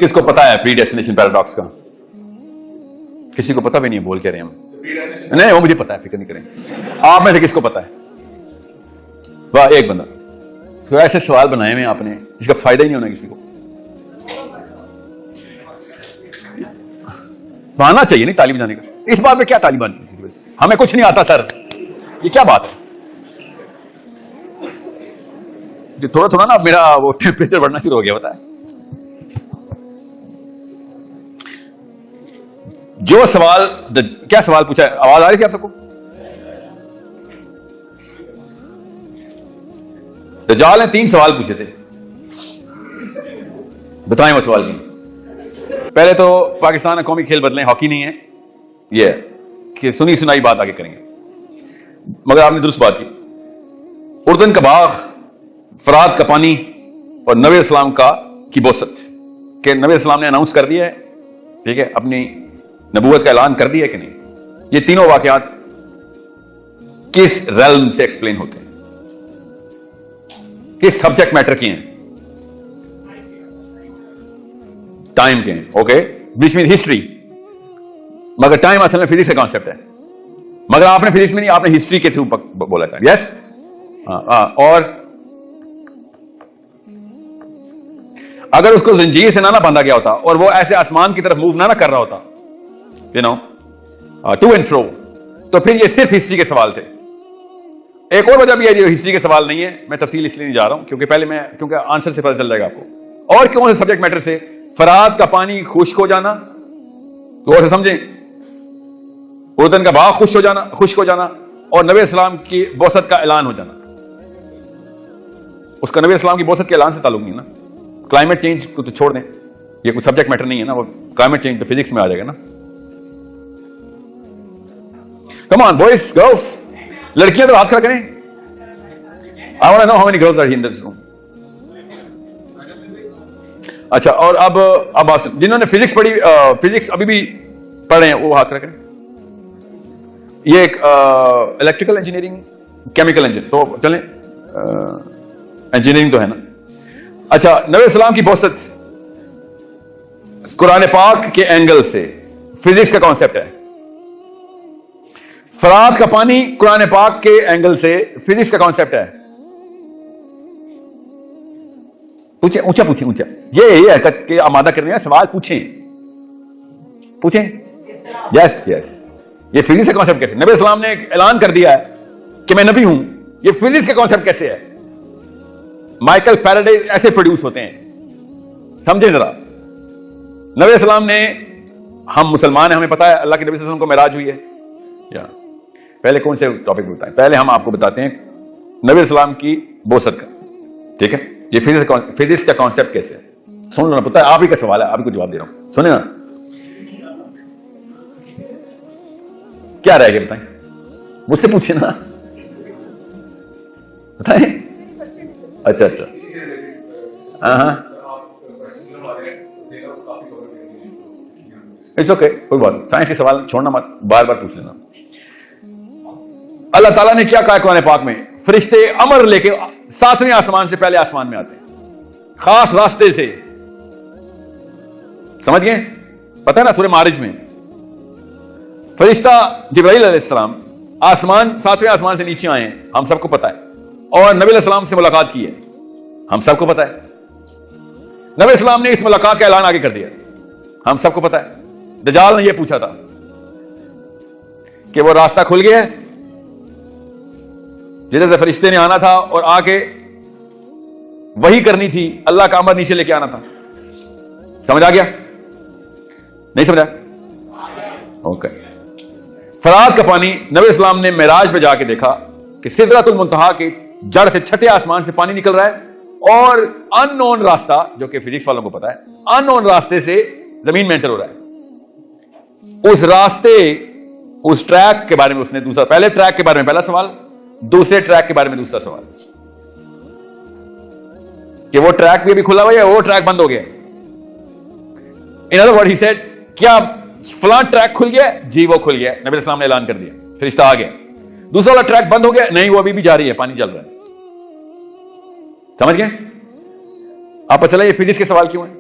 کس کو پتا ہے پری ڈیسٹینیشن پیراڈاکس کا؟ کسی کو پتا بھی نہیں ہے، بول کے رہے ہم نہیں، وہ مجھے پتا ہے، فکر نہیں کریں. آپ میں سے کس کو پتا ہے؟ واہ، ایک بندہ. تو ایسے سوال بنائے ہوئے آپ نے جس کا فائدہ ہی نہیں ہونا کسی کو. آنا چاہیے نہیں تعلیم جانے کا. اس بات میں کیا تعلیم آنی؟ ہمیں کچھ نہیں آتا سر، یہ کیا بات ہے؟ تھوڑا تھوڑا نا میرا وہ ٹیمپریچر بڑھنا شروع ہو گیا، بتا ہے. جو سوال کیا سوال پوچھا ہے؟ آواز آ رہی تھی آپ سب کو؟ دجال نے 3 سوال پوچھے تھے، بتائیں وہ سوال کی. پہلے تو پاکستان میں قومی کھیل بدلیں، ہاکی نہیں ہے، یہ ہے کہ سنی سنائی بات آگے کریں گے. مگر آپ نے درست بات کی. اردن کا باغ، فرات کا پانی اور نبی اسلام کی بوست، کہ نبی اسلام نے اناؤنس کر دیا ہے، ٹھیک ہے، اپنی نبوت کا اعلان کر دیا ہے کہ نہیں. یہ تینوں واقعات کس ریلم سے ایکسپلین ہوتے ہیں؟ کس سبجیکٹ میٹر کی ہیں؟ ٹائم کے ہیں. اوکے، بیچ میں ہسٹری، مگر ٹائم اصل میں فزکس کا کانسیپٹ ہے. مگر آپ نے فزکس میں نہیں، آپ نے ہسٹری کے تھرو بولا تھا. یس. اور اگر اس کو زنجیر سے نہ باندھا گیا ہوتا اور وہ ایسے آسمان کی طرف موو نہ کر رہا ہوتا، ٹو اینڈ فرو، تو پھر یہ صرف ہسٹری کے سوال تھے. ایک اور وجہ بھی ہے جو ہسٹری کے سوال نہیں ہے، میں تفصیل اس لیے نہیں جا رہا ہوں کیونکہ آنسر سے پتہ چل جائے گا آپ کو. اور کون سے سبجیکٹ میٹر سے؟ فرات کا پانی خشک ہو جانا، غور سے سمجھیں، اردن کا باغ خشک ہو جانا اور نبی اسلام کی بوست کا اعلان ہو جانا. اس کا نبی اسلام کی بوست کے اعلان سے تعلق نہیں ہے نا. کلائمیٹ چینج کو تو چھوڑ دیں، یہ کوئی سبجیکٹ میٹر نہیں ہے نا. وہ کلائمیٹ چینج تو فزکس میں آ جائے گا نا. کم آن بوائز، گرلس، لڑکیاں تو ہاتھ کھڑا کریں. I want to know how many girls are in this room. اچھا، اور اب جنہوں نے فزکس پڑھی، فزکس ابھی بھی پڑھ رہے ہیں، وہ ہاتھ کھڑا کریں. یہ ایک الیکٹریکل انجینئرنگ، کیمیکل انجینئر، تو چلیں انجینئرنگ تو ہے نا. اچھا، نبی اسلام کی بوست قرآن پاک کے اینگل سے فزکس کا کانسیپٹ ہے. فرات کا پانی قرآن پاک کے اینگل سے فزکس کا کانسیپٹ ہے. پوچھیں، اونچا پوچھیں، اونچا. یہ حرکت کے آمادہ کرنے کا سوال پوچھیں. یس یس. یہ فزکس کا کانسیپٹ کیسے؟ نبی اسلام نے اعلان کر دیا ہے کہ میں نبی ہوں. یہ فزکس کا کانسیپٹ کیسے ہے؟ مائیکل فیراڈے ایسے پروڈیوس ہوتے ہیں، سمجھیں ذرا. نبی اسلام نے، ہم مسلمان ہیں، ہمیں پتا ہے اللہ کے نبی صلی اللہ علیہ وسلم کو معراج ہوئی ہے. پہلے کون سے ٹاپک بتائیں؟ پہلے ہم آپ کو بتاتے ہیں نبی اسلام کی بوست کا، ٹھیک ہے. یہ فزکس کا کانسیپٹ کیسے ہے؟ سن لو نا، پتا ہے آپ ہی کا سوال ہے، آپ ہی کو جواب دے رہا ہوں، سنیں نا. کیا رہ گیا بتائیں، مجھ سے پوچھیں نا، بتائیں. اچھا اچھا، ہاں اٹس اوکے، کوئی بات نہیں. سائنس کے سوال چھوڑنا مت، بار بار پوچھ لینا. اللہ تعالیٰ نے کیا کہا قرآن پاک میں؟ فرشتے امر لے کے 7ویں آسمان سے پہلے آسمان میں آتے ہیں، خاص راستے سے. سمجھ گئے؟ پتہ ہے نا سورہ معارج میں فرشتہ جبرائیل علیہ السلام 7ویں آسمان سے نیچے آئے ہیں، ہم سب کو پتا ہے. اور نبی علیہ السلام سے ملاقات کی ہے، ہم سب کو پتا ہے. نبی اسلام نے اس ملاقات کا اعلان آگے کر دیا، ہم سب کو پتا ہے. دجال نے یہ پوچھا تھا کہ وہ راستہ کھل گیا ہے جدھر سے فرشتے نے آنا تھا اور آ کے وہی کرنی تھی، اللہ کا امر نیچے لے کے آنا تھا. سمجھ آ گیا؟ نہیں سمجھا؟ اوکے. فرات کا پانی نبی اسلام نے معراج پہ جا کے دیکھا کہ سدرۃ المنتہا کی جڑ سے 6ٹھے آسمان سے پانی نکل رہا ہے اور ان نون راستہ، جو کہ فزکس والوں کو پتا ہے، ان نون راستے سے زمین میں انٹر ہو رہا ہے. اس راستے، اس ٹریک کے بارے میں اس نے دوسرا، پہلے ٹریک کے بارے میں پہلا سوال، دوسرے ٹریک کے بارے میں دوسرا سوال، کہ وہ ٹریک بھی ابھی کھلا ہوا ہے، وہ ٹریک بند ہو گیا. In other word he said, کیا فلاں ٹریک کھل گیا؟ جی وہ کھل گیا، نبی السلام نے اعلان کر دیا، فرشتہ آ گیا. دوسرا والا ٹریک بند ہو گیا؟ نہیں، وہ ابھی بھی جاری ہے، پانی چل رہا ہے. سمجھ گئے؟ آپ پتہ چلا یہ فزکس کے سوال کیوں ہیں؟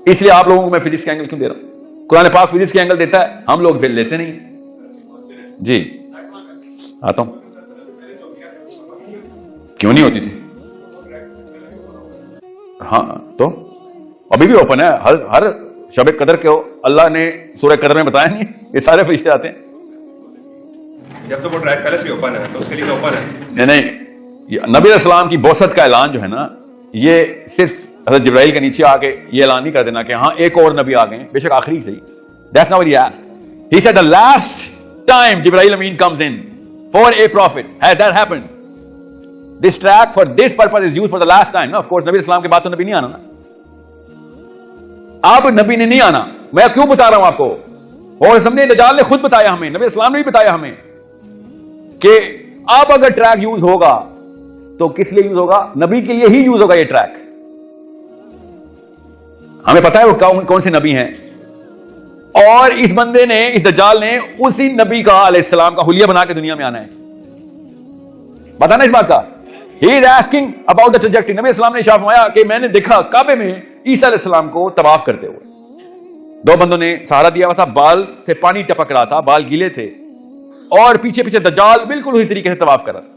اس لیے آپ لوگوں کو میں فزکس کا اینگل کیوں دے رہا ہوں؟ قرآن پاک فزکس کا اینگل دیتا ہے، ہم لوگ لیتے نہیں. جی آتا ہوں. کیوں نہیں ہوتی تھی؟ ہاں تو ابھی بھی اوپن ہے. ہر شب قدر کے اللہ نے سورہ قدر میں بتایا نہیں، یہ سارے فرشتے آتے ہیں. جب تو وہ ٹریک پہلے سے اوپن ہے تو اس کے لیے اوپن ہے. نہیں، نبی علیہ السلام کی بعثت کا اعلان جو ہے نا، یہ صرف حضرت جبرائیل کے نیچے آ کے یہ اعلان نہیں کر دینا کہ ہاں ایک اور نبی آ گئے ہیں، بے شک آخری صحیح. That's not what he asked. He said the last time Jibreel Amin comes in for a prophet. Has that happened? This track for this purpose is used for the last time. No, of course, نبی علیہ السلام کے بعد تو نبی نہیں آنا نا. اب نبی نے نہیں آنا. میں کیوں بتا رہا ہوں آپ کو؟ اور ہم نے دجال نے خود بتایا ہمیں، نبی اسلام نے بھی بتایا ہمیں کہ اب اگر ٹریک یوز ہوگا تو کس لیے یوز ہوگا؟ نبی کے لیے ہی یوز ہوگا یہ ٹریک. ہمیں پتا ہے وہ کون سے نبی ہیں، اور اس بندے نے، اس دجال نے اسی نبی کا علیہ السلام کا حلیہ بنا کے دنیا میں آنا ہے. بتانا اس بات کا. He is asking about the trajectory. نبی اسلام نے ارشاد فرمایا کہ میں نے دیکھا کعبے میں عیسیٰ علیہ السلام کو طواف کرتے ہوئے. دو بندوں نے سہارا دیا ہوا تھا، بال سے پانی ٹپک رہا تھا، بال گیلے تھے، اور پیچھے پیچھے دجال بالکل اسی طریقے سے طواف کر رہا تھا.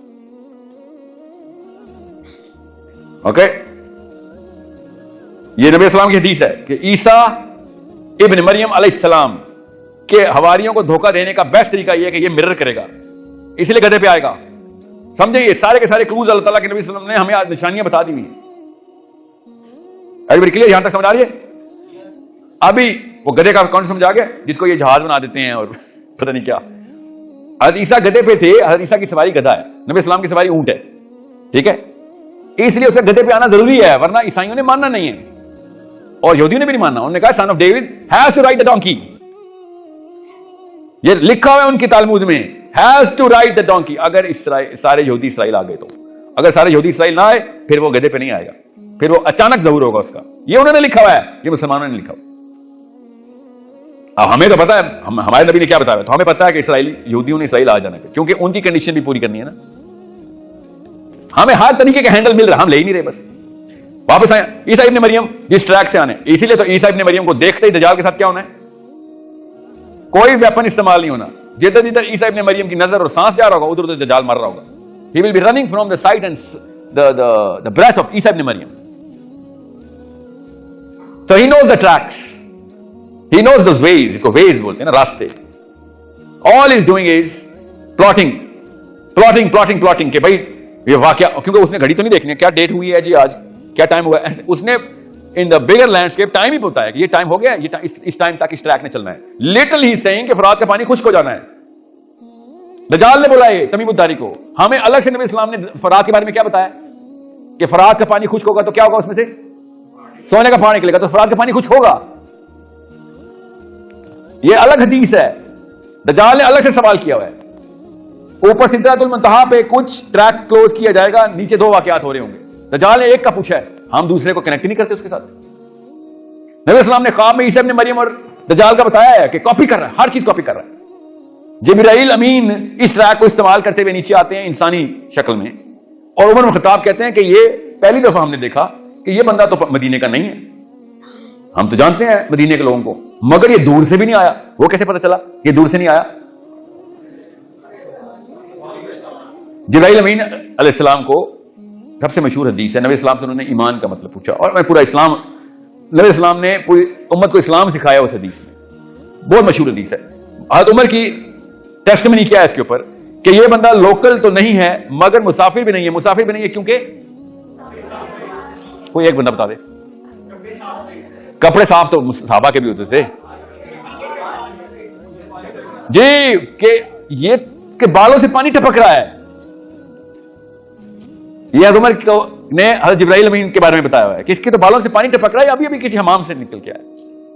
اوکے، یہ نبی اسلام کی حدیث ہے کہ عیسیٰ ابن مریم علیہ السلام کے حواریوں کو دھوکہ دینے کا بیسٹ طریقہ یہ ہے کہ یہ مرر کرے گا، اس لیے گدھے پہ آئے گا. سمجھے؟ یہ سارے کے سارے کلوز اللہ تعالیٰ کے نبی صلی اللہ علیہ وسلم نے ہمیں نشانیاں بتا دی ہوئی ہیں. Every clear? یہاں تک سمجھ آ رہی ہے؟ ابھی وہ گدھے کا کون سمجھ آ گیا جس کو یہ جہاز بنا دیتے ہیں اور پتہ نہیں کیا. حضرت عیسیٰ گدھے پہ تھے، حضرت عیسیٰ کی سواری گدھا ہے، نبی اسلام کی سواری اونٹ ہے. ٹھیک ہے، اس لیے اس کا گدھے پہ آنا ضروری ہے، ورنہ عیسائیوں نے ماننا نہیں ہے اور یہودیوں نے بھی نہیں ماننا. انہوں نے کہا son of David has to ride the donkey. یہ لکھا ہوا ہے ان کی تالمود میں، has to ride the donkey. اگر سارے یہودی اسرائیل آ گئے تو، اگر سارے یہودی اسرائیل نہ آئے پھر وہ گدھے پہ نہیں آئے گا، پھر وہ اچانک ظہور ہوگا اس کا. یہ انہوں نے لکھا ہوا ہے، یہ مسلمانوں نے لکھا ہوا. اب ہمیں تو پتا ہے، ہمارے نبی نے کیا بتایا، تو ہمیں پتا ہے کہ اسرائیلی یہودیوں نے اسرائیل آ جانا ہے، کیونکہ ان کی کنڈیشن بھی پوری کرنی ہے نا. ہمیں ہر طریقے کا ہینڈل مل رہا، ہم لے ہی نہیں رہے. بس واپس آئے عیسیٰ ابن مریم جس ٹریک سے آنے. اسی لیے تو عیسیٰ ابن مریم کو دیکھتے ہی دجال کے ساتھ کیا ہونا ہے؟ کوئی ویپن استعمال نہیں ہونا. جدھر جدھر عیسیٰ ابن مریم کی نظر اور سانس جا رہا ہوگا ادھر ادھر دجال مر رہا ہوگا. He will be running from the sight and the breath of عیسیٰ ابن مریم. So he knows the tracks. He knows those ways. اس کو ways بولتے ہیں نا، راستے. All he's doing is plotting کہ بھائی یہ واقعہ، کیونکہ اس نے گھڑی تو نہیں دیکھنی ہے کیا ڈیٹ ہوئی ہے جی، آج کیا ٹائم ہوا ہے. اس نے ان دا بگر لینڈسکیپ ٹائم ہی بتایا کہ یہ ٹائم ہو گیا ہے، یہ اس ٹائم تک اس ٹریک نے چلنا ہے. لٹرلی ہی سیئنگ کہ فرات کا پانی خشک ہو جانا ہے. دجال نے بولا یہ تمیم الداری کو. ہمیں الگ سے نبی اسلام نے فرات کے بارے میں کیا بتایا کہ فرات کا پانی خشک ہوگا تو کیا ہوگا، اس میں سے سونے کا پانی نکلے گا، تو فرات کا پانی خشک ہوگا. یہ الگ حدیث ہے. دجال نے الگ سے سوال کیا ہوا ہے. اوپر سدرۃ المنتہا پہ کچھ ٹریک کلوز کیا جائے گا، نیچے دو واقعات ہو رہے ہوں گے. دجال نے ایک کا پوچھا ہے، ہم دوسرے کو کنیکٹ نہیں کرتے اس کے ساتھ. نبی اسلام نے خواب میں عیسیٰ ابن مریم اور دجال کا بتایا ہے کہ کاپی کر رہا ہے، ہر چیز کاپی کر رہا ہے. جبرائیل امین اس ٹریک کو استعمال کرتے ہوئے نیچے آتے ہیں انسانی شکل میں، اور عمر بن خطاب کہتے ہیں کہ یہ پہلی دفعہ ہم نے دیکھا کہ یہ بندہ تو مدینے کا نہیں ہے. ہم تو جانتے ہیں مدینے کے لوگوں کو، مگر یہ دور سے بھی نہیں آیا. وہ کیسے پتا چلا یہ دور سے نہیں آیا؟ جبرائیل امین علیہ السلام کو سب سے مشہور حدیث ہے، نبی اسلام سے انہوں نے ایمان کا مطلب پوچھا، اور میں پورا اسلام، نبی اسلام نے پوری امت کو اسلام سکھایا اس حدیث میں. بہت مشہور حدیث ہے. حضرت عمر کی ٹیسٹمنی کیا ہے اس کے اوپر کہ یہ بندہ لوکل تو نہیں ہے مگر مسافر بھی نہیں ہے. مسافر بھی نہیں ہے کیونکہ کوئی ایک بندہ بتا دے. کپڑے صاف تو صحابہ کے بھی ہوتے تھے جی، کہ یہ کہ بالوں سے پانی ٹپک رہا ہے. یہ حضرت عمر نے حضرت جبرائیل امین کے بارے میں بتایا ہوا ہے کہ اس کے تو بالوں سے پانی ٹپک رہا ہے، ابھی ابھی کسی حمام سے نکل کے آیا.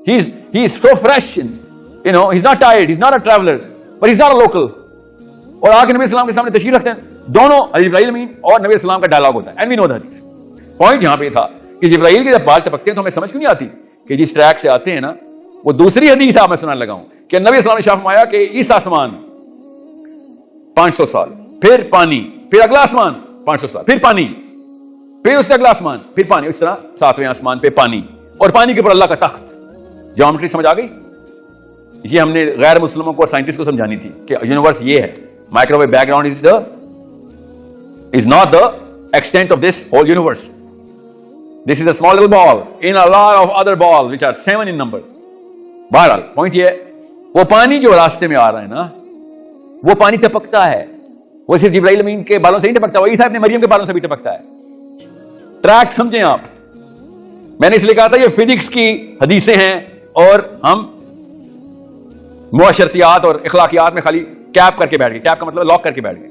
He is so fresh, you know, he's not tired, he's not a traveler, but he's not a local. اور آ کے نبی اسلام کے سامنے تشریف رکھتے ہیں. دونوں حضرت جبرائیل امین اور نبی اسلام کا ڈائلاگ ہوتا ہے. And we know the hadith. Point یہاں پہ تھا کہ جبرائیل کے جب بال ٹپکتے ہیں تو ہمیں سمجھ کیوں نہیں آتی کہ جس ٹریک سے آتے ہیں نا، وہ دوسری حدیث آپ میں سنانے لگا ہوں کہ نبی اسلام نے شاف فرمایا کہ اس آسمان 500 سال، پھر پانی، پھر اگلا آسمان 500 سال، پھر پانی، پھر اس سے اگلا آسمان، پھر پانی، اس طرح 7ویں آسمان پہ پانی. اور پانی کے اوپر اللہ کا تخت. جیومیٹری سمجھ آ گئی؟ یہ ہم نے غیر مسلموں کو اور سائنٹسٹ کو سمجھانی تھی کہ یونیورس یہ ہے. Microwave background is not the extent of this whole universe. This is a small little ball in a lot of other balls which are 7 in number. بہرحال پوائنٹ یہ ہے, وہ پانی جو راستے میں آ رہا ہے نا, وہ پانی ٹپکتا ہے. وہ صرف جبرائیل امین کے بالوں سے نہیں ٹپکتا, وہ عیسیٰ ابن مریم کے بالوں سے بھی ٹپکتا ہے. ٹریک سمجھیں آپ. میں نے اس لیے کہا تھا یہ فزکس کی حدیثیں ہیں اور ہم معاشرتیات اور اخلاقیات میں خالی کیپ کر کے بیٹھ گئے. کیپ کا مطلب لاک کر کے بیٹھ گئے.